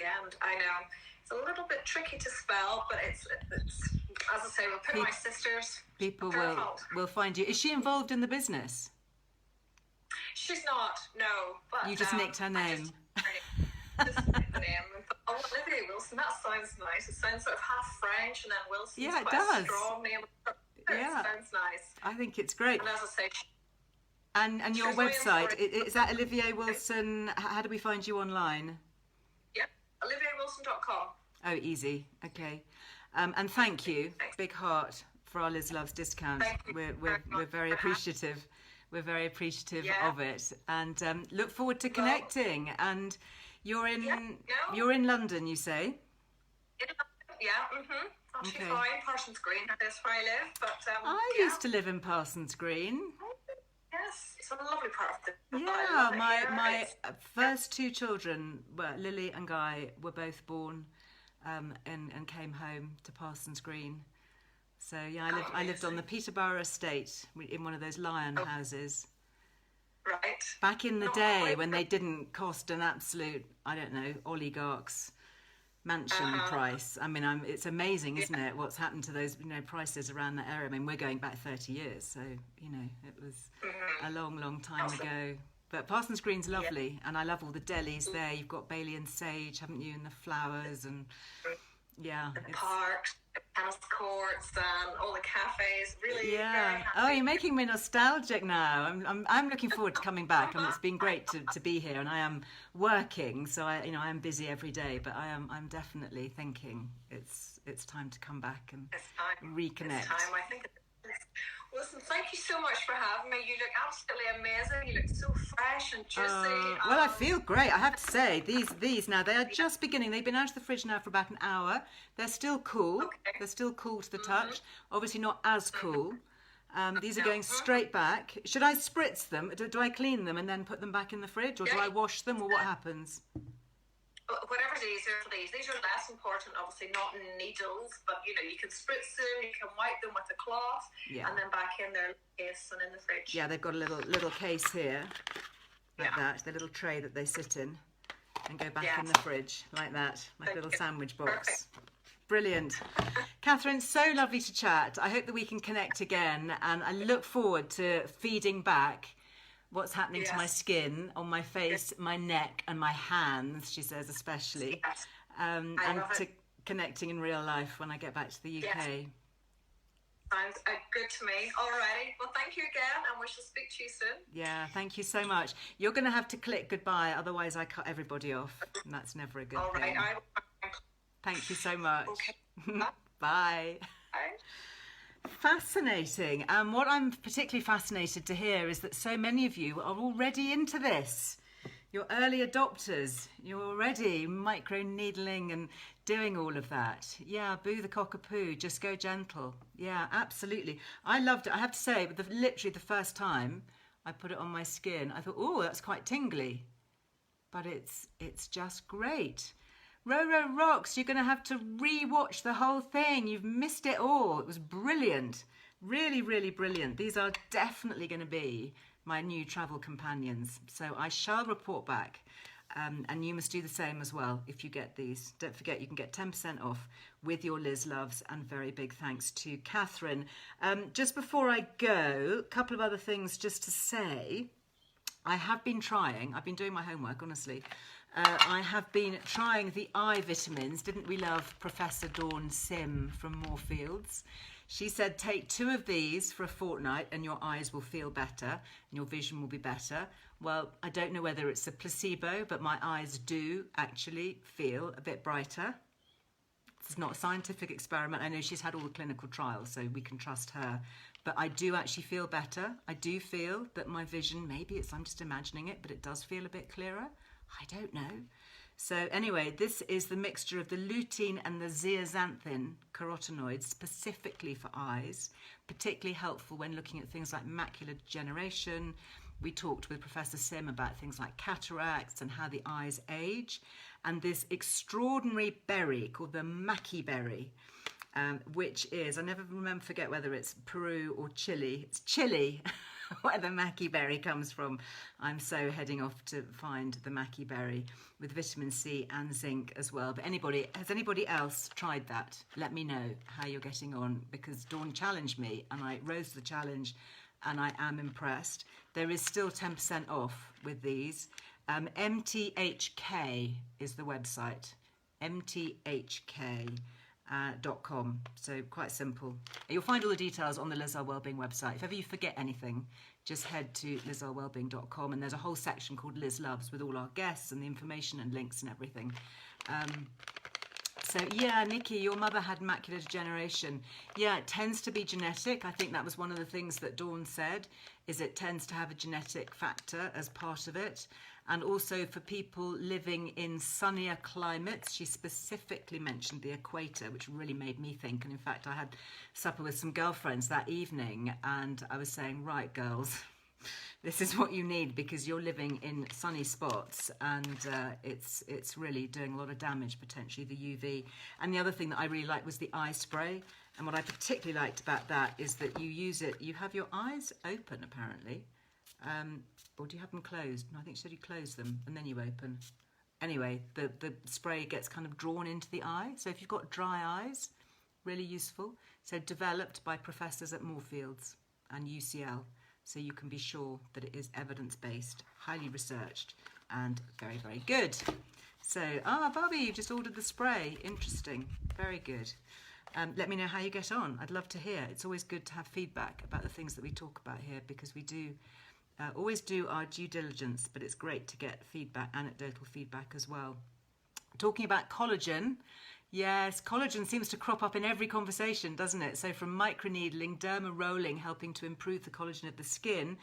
end, I know it's a little bit tricky to spell, but it's as I say, we'll put my sisters. People will find you. Is she involved in the business? She's not. No, but you just nicked her name. Just nicked the name. Oh, Olivia Wilson. That sounds nice. It sounds sort of half French, and then Wilson. Yeah, it does. A strong name. It sounds nice. I think it's great. And as I say. And your website, is that Olivier Wilson? How do we find you online? OlivierWilson.com. Oh, easy. Okay. And thank you, Big Heart, for our Liz Loves discount. We're very appreciative. We're very appreciative of it, and look forward to connecting. And you're in London, you say? Actually fine. Parsons Green. That's where I live. But I used to live in Parsons Green. Yes, it's a lovely part of the my first 2 children, Lily and Guy, were both born and came home to Parsons Green. So I lived on the Peterborough estate in one of those lion houses. Right. Back in the day when they didn't cost an absolute, I don't know, oligarch's mansion price. I mean, it's amazing, isn't it, what's happened to those prices around that area. I mean, we're going back 30 years, so it was a long time ago. But Parsons Green's lovely, and I love all the delis there. You've got Bailey and Sage, haven't you, and the flowers, and the parks, the tennis courts, and all the cafes. Really, very happy. Oh, you're making me nostalgic now. I'm looking forward to coming back. It's been great to be here, and I am working, so I am busy every day. But I'm definitely thinking it's time to come back and reconnect. It's time. I think Listen, thank you so much for having me. You look absolutely amazing. You look so fresh and juicy. Well, I feel great. I have to say, these now, they are just beginning. They've been out of the fridge now for about an hour. They're still cool. Okay. They're still cool to the touch. Obviously not as cool. These are going straight back. Should I spritz them? Do I clean them and then put them back in the fridge? Or do I wash them? Or what happens? Whatever's easier for these. These are less important, obviously, not needles, but you know, you can spritz them, you can wipe them with a cloth, and then back in their case and in the fridge. Yeah, they've got a little case here, like that, the little tray that they sit in, and go back in the fridge, like that, like a little sandwich box. Perfect. Brilliant. Catherine, so lovely to chat. I hope that we can connect again, and I look forward to feeding back what's happening to my skin, on my face, my neck and my hands, she says especially, and to connecting in real life when I get back to the UK. Sounds good to me. Alrighty. Well, thank you again, and we shall speak to you soon. Yeah, thank you so much. You're going to have to click goodbye, otherwise I cut everybody off, and that's never a good thing. All right. Thank you so much. Okay. Bye. Bye. Fascinating. And what I'm particularly fascinated to hear is that so many of you are already into this. You're early adopters. You're already microneedling and doing all of that. Yeah, boo the cockapoo, just go gentle. Yeah, absolutely. I loved it. I have to say, but literally the first time I put it on my skin, I thought, oh, that's quite tingly. But it's just great. Roro rocks. You're going to have to re-watch the whole thing. You've missed it all. It was brilliant. Really, really brilliant. These are definitely going to be my new travel companions. So I shall report back. And you must do the same as well if you get these. Don't forget, you can get 10% off with your Liz Loves, and very big thanks to Catherine. Just before I go, a couple of other things just to say. I've been doing my homework, honestly. I have been trying the eye vitamins. Didn't we love Professor Dawn Sim from Moorfields? She said take 2 of these for a fortnight and your eyes will feel better and your vision will be better. Well, I don't know whether it's a placebo, but my eyes do actually feel a bit brighter. It's not a scientific experiment. I know she's had all the clinical trials, so we can trust her. But I do actually feel better. I do feel that my vision, I'm just imagining it, but it does feel a bit clearer. I don't know. So anyway, this is the mixture of the lutein and the zeaxanthin carotenoids specifically for eyes, particularly helpful when looking at things like macular degeneration. We talked with Professor Sim about things like cataracts and how the eyes age. And this extraordinary berry called the maqui berry, which is, I never forget whether it's Peru or Chile. It's Chile. Where the maqui berry comes from. I'm so heading off to find the maqui berry with vitamin C and zinc as well. But has anybody else tried that? Let me know how you're getting on, because Dawn challenged me and I rose to the challenge and I am impressed. There is still 10% off with these. MTHK is the website. MTHK.com. So quite simple. You'll find all the details on the Liz Earle Wellbeing website. If ever you forget anything, just head to lizearlewellbeing.com, and there's a whole section called Liz Loves with all our guests and the information and links and everything. So yeah, Nikki, your mother had macular degeneration. Yeah, it tends to be genetic. I think that was one of the things that Dawn said, is it tends to have a genetic factor as part of it. And also for people living in sunnier climates. She specifically mentioned the equator, which really made me think. And in fact, I had supper with some girlfriends that evening and I was saying, right, girls, this is what you need, because you're living in sunny spots and it's really doing a lot of damage, potentially, the UV. And the other thing that I really liked was the eye spray. And what I particularly liked about that is that you use it, you have your eyes open, apparently. Or do you have them closed? No, I think you said you close them and then you open. Anyway, the spray gets kind of drawn into the eye. So if you've got dry eyes, really useful. So developed by professors at Moorfields and UCL. So you can be sure that it is evidence-based, highly researched, and very, very good. So, Bobby, you just ordered the spray. Interesting. Very good. Let me know how you get on. I'd love to hear. It's always good to have feedback about the things that we talk about here, because we do always do our due diligence, but it's great to get feedback, anecdotal feedback as well. Talking about collagen, Yes, collagen seems to crop up in every conversation, doesn't it? So from microneedling, derma rolling, helping to improve the collagen of the skin,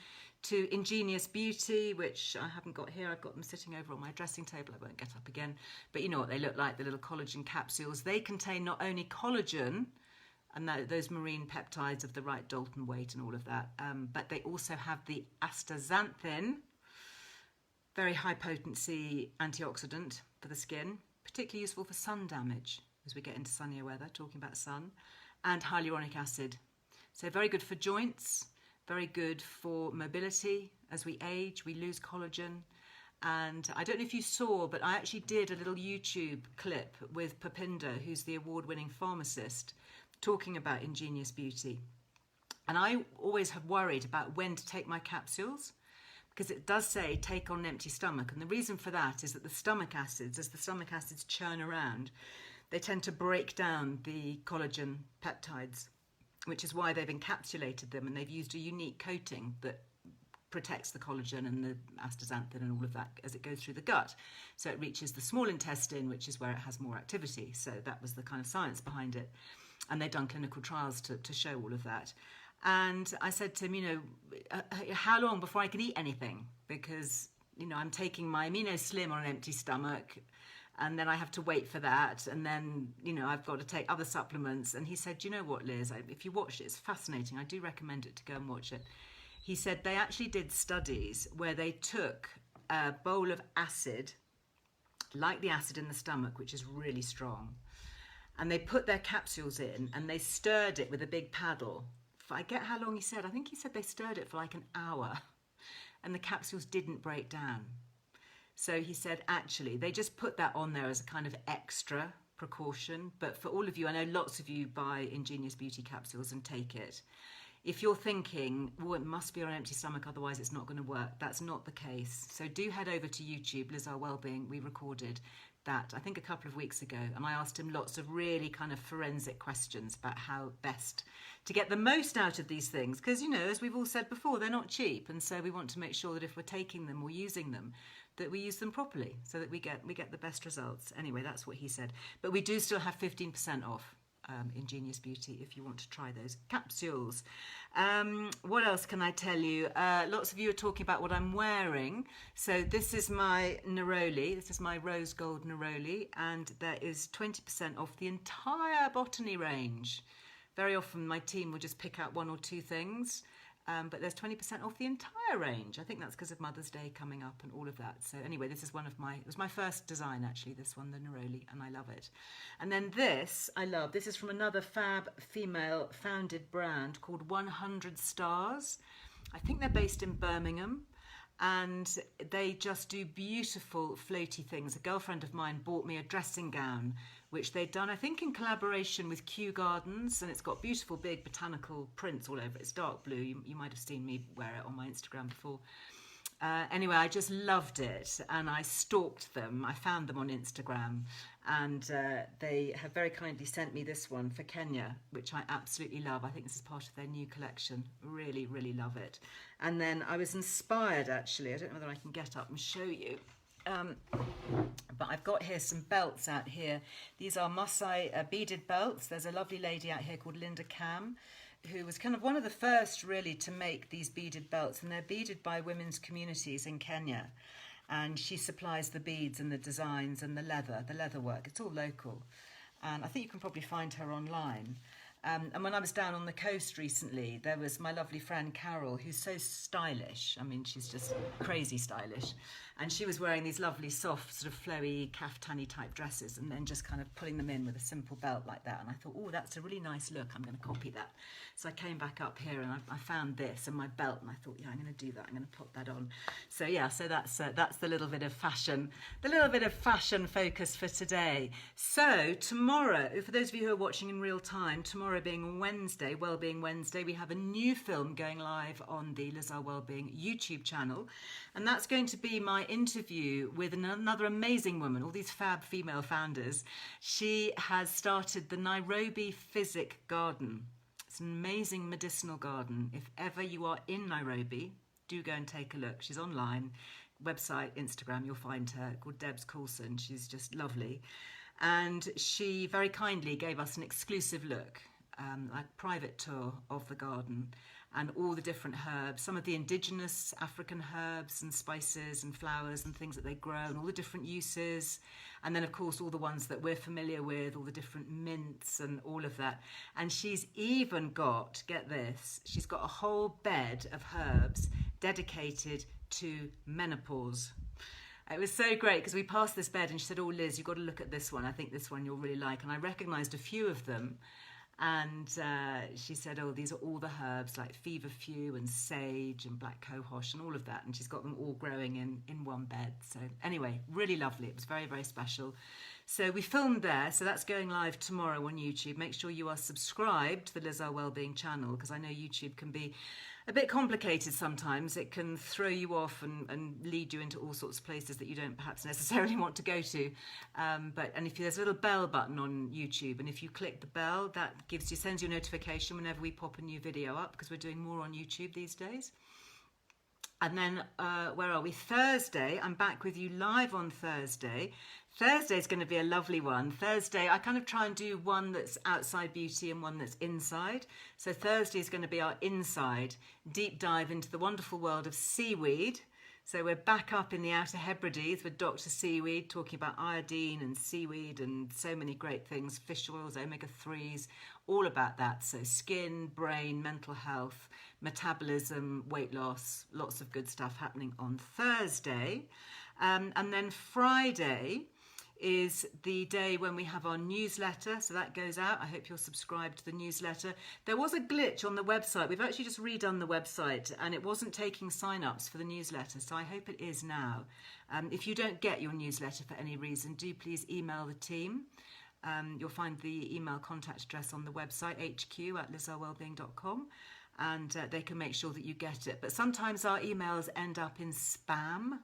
to Ingenious Beauty, which I haven't got here. I've got them sitting over on my dressing table. I won't get up again. But you know what they look like, the little collagen capsules. They contain not only collagen and those marine peptides of the right Dalton weight and all of that, but they also have the astaxanthin, very high potency antioxidant for the skin, particularly useful for sun damage as we get into sunnier weather, talking about sun, and hyaluronic acid. So very good for joints, very good for mobility. As we age, we lose collagen. And I don't know if you saw, but I actually did a little YouTube clip with Perpinder, who's the award-winning pharmacist, talking about Ingenious Beauty. And I always have worried about when to take my capsules, because it does say take on an empty stomach. And the reason for that is that the stomach acids, as the stomach acids churn around, they tend to break down the collagen peptides, which is why they've encapsulated them, and they've used a unique coating that protects the collagen and the astaxanthin and all of that as it goes through the gut. So it reaches the small intestine, which is where it has more activity. So that was the kind of science behind it. And they've done clinical trials to show all of that. And I said to him, you know, how long before I can eat anything? Because, you know, I'm taking my Amino Slim on an empty stomach, and then I have to wait for that. And then, you know, I've got to take other supplements. And he said, you know what, Liz, if you watch it, it's fascinating. I do recommend it to go and watch it. He said they actually did studies where they took a bowl of acid, like the acid in the stomach, which is really strong, and they put their capsules in and they stirred it with a big paddle. I get how long he said. I think he said they stirred it for like an hour and the capsules didn't break down. So he said, actually, they just put that on there as a kind of extra precaution. But for all of you, I know lots of you buy Ingenious Beauty capsules and take it. If you're thinking, well, it must be on an empty stomach, otherwise it's not going to work, that's not the case. So do head over to YouTube, Earle Wellbeing. We recorded that, I think, a couple of weeks ago, and I asked him lots of really kind of forensic questions about how best to get the most out of these things, because, you know, as we've all said before, they're not cheap, and so we want to make sure that if we're taking them or using them, that we use them properly so that we get the best results. Anyway, that's what he said. But we do still have 15% off Ingenious Beauty if you want to try those capsules. What else can I tell you? Lots of you are talking about what I'm wearing. So this is my neroli. This is my rose gold neroli, and there is 20% off the entire botany range. Very often my team will just pick out one or two things, but there's 20% off the entire range. I think that's because of Mother's Day coming up and all of that. So anyway, this is it was my first design actually, this one, the neroli, and I love it. And then this, I love. This is from another fab female founded brand called 100 Stars. I think they're based in Birmingham, and they just do beautiful floaty things. A girlfriend of mine bought me a dressing gown, which they'd done, I think, in collaboration with Kew Gardens, and it's got beautiful big botanical prints all over it. It's dark blue. You might have seen me wear it on my Instagram before. Anyway, I just loved it, and I stalked them. I found them on Instagram, and they have very kindly sent me this one for Kenya, which I absolutely love. I think this is part of their new collection. Really, really love it. And then I was inspired, actually. I don't know whether I can get up and show you. But I've got here some belts out here. These are Masai beaded belts. There's a lovely lady out here called Linda Cam, who was kind of one of the first really to make these beaded belts, and they're beaded by women's communities in Kenya. And she supplies the beads and the designs and the leather work. It's all local. And I think you can probably find her online. And when I was down on the coast recently, there was my lovely friend Carol, who's so stylish. I mean, she's just crazy stylish. And she was wearing these lovely, soft, sort of flowy, kaftani type dresses, and then just kind of pulling them in with a simple belt like that. And I thought, oh, that's a really nice look. I'm going to copy that. So I came back up here and I found this and my belt, and I thought, yeah, I'm going to do that. I'm going to put that on. So yeah, so that's the little bit of fashion focus for today. So tomorrow, for those of you who are watching in real time, tomorrow being Wednesday, Wellbeing Wednesday, we have a new film going live on the Earle Wellbeing YouTube channel, and that's going to be my interview with another amazing woman, all these fab female founders. She has started the Nairobi Physic Garden. It's an amazing medicinal garden. If ever you are in Nairobi, do go and take a look. She's online, website, Instagram, you'll find her, called Debs Coulson. She's just lovely. And she very kindly gave us an exclusive look, like private tour of the garden and all the different herbs, some of the indigenous African herbs and spices and flowers and things that they grow and all the different uses. And then, of course, all the ones that we're familiar with, all the different mints and all of that. And she's even got, get this, she's got a whole bed of herbs dedicated to menopause. It was so great because we passed this bed and she said, oh, Liz, you've got to look at this one. I think this one you'll really like. And I recognised a few of them. And she said, oh, these are all the herbs like feverfew and sage and black cohosh and all of that. And she's got them all growing in one bed. So anyway, really lovely. It was very, very special. So we filmed there. So that's going live tomorrow on YouTube. Make sure you are subscribed to the Earle Wellbeing channel, because I know YouTube can be a bit complicated sometimes. It can throw you off and lead you into all sorts of places that you don't perhaps necessarily want to go to. And if there's a little bell button on YouTube, and if you click the bell, that sends you a notification whenever we pop a new video up, because we're doing more on YouTube these days. And then, where are we? Thursday, I'm back with you live on Thursday. Thursday is going to be a lovely one. Thursday, I kind of try and do one that's outside beauty and one that's inside. So Thursday is going to be our inside deep dive into the wonderful world of seaweed. So we're back up in the Outer Hebrides with Dr. Seaweed, talking about iodine and seaweed and so many great things, fish oils, omega-3s, all about that. So skin, brain, mental health, metabolism, weight loss, lots of good stuff happening on Thursday. And then Friday is the day when we have our newsletter, so that goes out. I hope you're subscribed to the newsletter. There was a glitch on the website. We've actually just redone the website and it wasn't taking sign-ups for the newsletter, so I hope it is now. If you don't get your newsletter for any reason, do please email the team. You'll find the email contact address on the website, hq@lizarwellbeing.com, and they can make sure that you get it. But sometimes our emails end up in spam.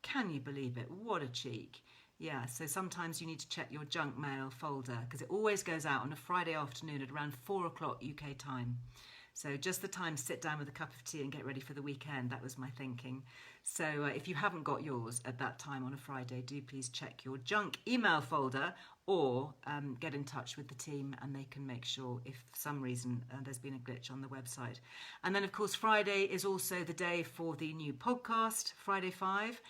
Can you believe it? What a cheek. Yeah, so sometimes you need to check your junk mail folder, because it always goes out on a Friday afternoon at around 4 o'clock UK time. So just the time to sit down with a cup of tea and get ready for the weekend. That was my thinking. So if you haven't got yours at that time on a Friday, do please check your junk email folder, or get in touch with the team and they can make sure if for some reason there's been a glitch on the website. And then, of course, Friday is also the day for the new podcast, Friday 5.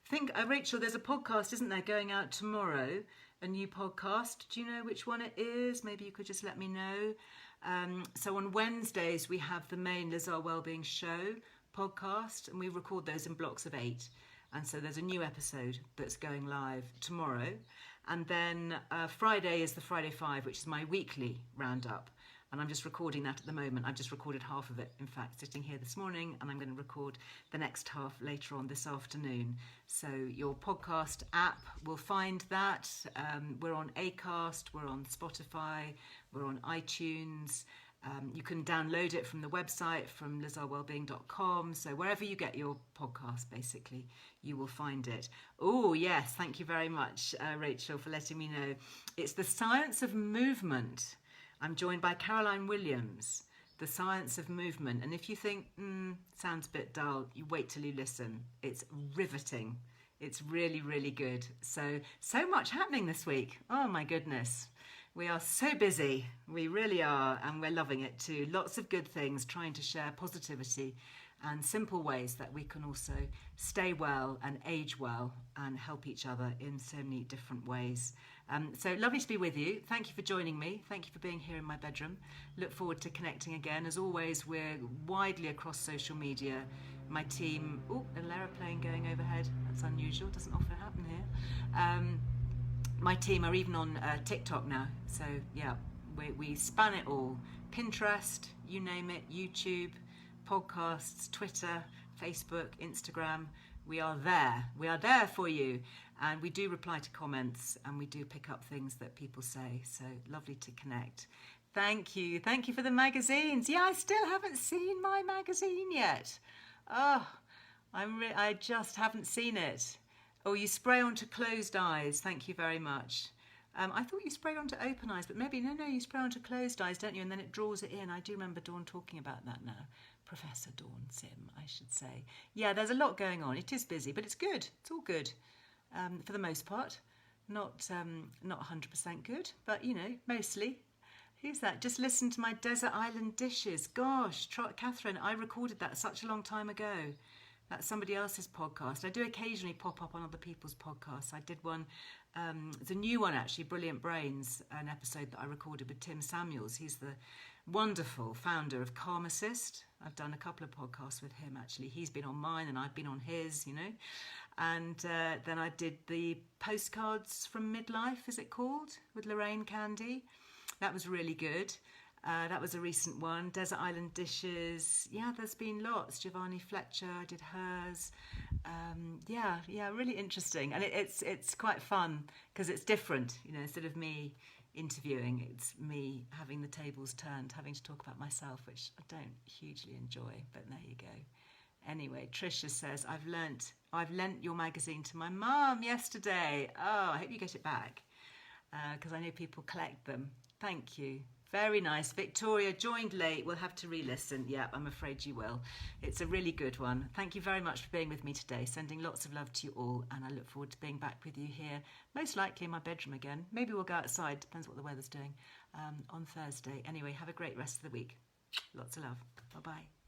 I think, Rachel, there's a podcast, isn't there, going out tomorrow, a new podcast. Do you know which one it is? Maybe you could just let me know. So on Wednesdays, we have the main Earle Wellbeing show podcast, and we record those in blocks of 8. And so there's a new episode that's going live tomorrow. And then Friday is the Friday 5, which is my weekly roundup. And I'm just recording that at the moment. I've just recorded half of it, in fact, sitting here this morning, and I'm going to record the next half later on this afternoon. So your podcast app will find that. We're on Acast, we're on Spotify, we're on iTunes. You can download it from the website, from lizarwellbeing.com. So wherever you get your podcast, basically, you will find it. Oh, yes, thank you very much, Rachel, for letting me know. It's The Science of Movement. I'm joined by Caroline Williams, The Science of Movement. And if you think, sounds a bit dull, you wait till you listen. It's riveting. It's really, really good. So much happening this week. Oh, my goodness. We are so busy. We really are. And we're loving it too. Lots of good things, trying to share positivity and simple ways that we can also stay well and age well and help each other in so many different ways. So lovely to be with you. Thank you for joining me. Thank you for being here in my bedroom. Look forward to connecting again. As always, we're widely across social media. My team, an aeroplane going overhead. That's unusual, doesn't often happen here. My team are even on TikTok now. So yeah, we span it all. Pinterest, you name it, YouTube, podcasts, Twitter, Facebook, Instagram. We are there. We are there for you. And we do reply to comments and we do pick up things that people say. So lovely to connect. Thank you. Thank you for the magazines. Yeah, I still haven't seen my magazine yet. Oh, I just haven't seen it. Oh, you spray onto closed eyes. Thank you very much. I thought you spray onto open eyes, but maybe, no, you spray onto closed eyes, don't you? And then it draws it in. I do remember Dawn talking about that now. Professor Dawn Sim, I should say. Yeah, there's a lot going on. It is busy, but it's good. It's all good for the most part. Not 100% good, but you know, mostly. Who's that? Just listen to my Desert Island Dishes. Gosh, Catherine, I recorded that such a long time ago. That's somebody else's podcast. I do occasionally pop up on other people's podcasts. I did one, it's a new one actually, Brilliant Brains, an episode that I recorded with Tim Samuels. He's the wonderful founder of Calm Assist. I've done a couple of podcasts with him actually. He's been on mine and I've been on his, you know. And then I did the Postcards from Midlife, is it called? With Lorraine Candy. That was really good. That was a recent one. Desert Island Dishes. Yeah, there's been lots. Giovanni Fletcher, I did hers. Yeah, really interesting. And it's quite fun because it's different. You know, instead of me interviewing, it's me having the tables turned, having to talk about myself, which I don't hugely enjoy. But there you go. Anyway, Tricia says, I've lent your magazine to my mum yesterday. Oh, I hope you get it back because I know people collect them. Thank you. Very nice. Victoria joined late. We'll have to re-listen. Yeah, I'm afraid you will. It's a really good one. Thank you very much for being with me today. Sending lots of love to you all. And I look forward to being back with you here, most likely in my bedroom again. Maybe we'll go outside. Depends what the weather's doing on Thursday. Anyway, have a great rest of the week. Lots of love. Bye-bye.